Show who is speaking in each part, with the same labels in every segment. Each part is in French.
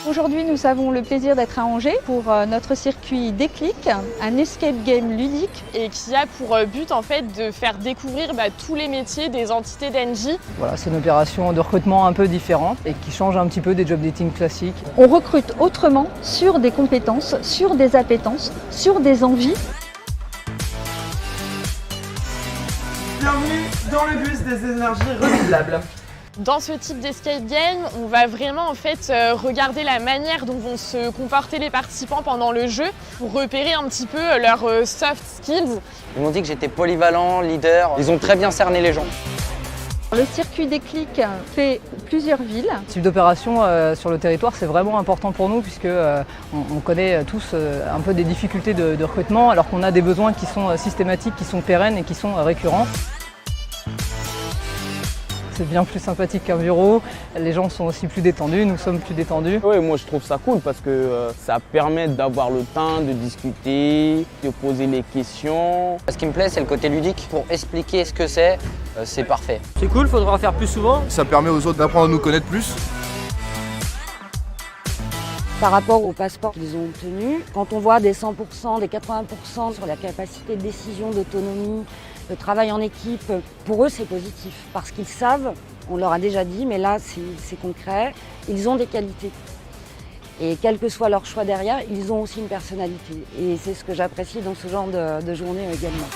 Speaker 1: Aujourd'hui, nous avons le plaisir d'être à Angers pour notre circuit Déclic, un escape game ludique.
Speaker 2: Et qui a pour but en fait de faire découvrir tous les métiers des entités d'Engie.
Speaker 3: Voilà, c'est une opération de recrutement un peu différente et qui change un petit peu des job dating classiques.
Speaker 1: On recrute autrement sur des compétences, sur des appétences, sur des envies.
Speaker 4: Bienvenue dans le bus des énergies renouvelables.
Speaker 2: Dans ce type d'escape game, on va vraiment en fait regarder la manière dont vont se comporter les participants pendant le jeu pour repérer un petit peu leurs soft skills.
Speaker 5: Ils m'ont dit que j'étais polyvalent, leader. Ils ont très bien cerné les gens.
Speaker 1: Le circuit Déclic fait plusieurs villes.
Speaker 3: Ce type d'opération sur le territoire, c'est vraiment important pour nous puisque on connaît tous un peu des difficultés de recrutement alors qu'on a des besoins qui sont systématiques, qui sont pérennes et qui sont récurrents. C'est bien plus sympathique qu'un bureau, les gens sont aussi plus détendus, nous sommes plus détendus.
Speaker 6: Oui, moi je trouve ça cool parce que ça permet d'avoir le temps de discuter, de poser les questions.
Speaker 5: Ce qui me plaît, c'est le côté ludique. Pour expliquer ce que c'est parfait.
Speaker 7: C'est cool, faudra en faire plus souvent.
Speaker 8: Ça permet aux autres d'apprendre à nous connaître plus.
Speaker 9: Par rapport au passeport qu'ils ont obtenu, quand on voit des 100%, des 80% sur la capacité de décision, d'autonomie, de travail en équipe, pour eux c'est positif parce qu'ils savent, on leur a déjà dit, mais là c'est concret, ils ont des qualités. Et quel que soit leur choix derrière, ils ont aussi une personnalité. Et c'est ce que j'apprécie dans ce genre de journée également.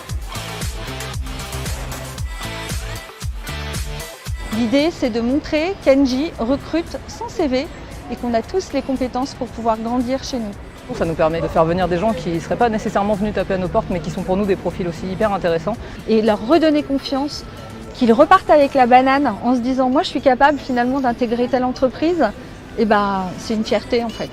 Speaker 1: L'idée, c'est de montrer qu'Engie recrute sans CV et qu'on a tous les compétences pour pouvoir grandir chez nous.
Speaker 3: Ça nous permet de faire venir des gens qui ne seraient pas nécessairement venus taper à nos portes mais qui sont pour nous des profils aussi hyper intéressants.
Speaker 1: Et leur redonner confiance, qu'ils repartent avec la banane en se disant « moi je suis capable finalement d'intégrer telle entreprise », et c'est une fierté en fait.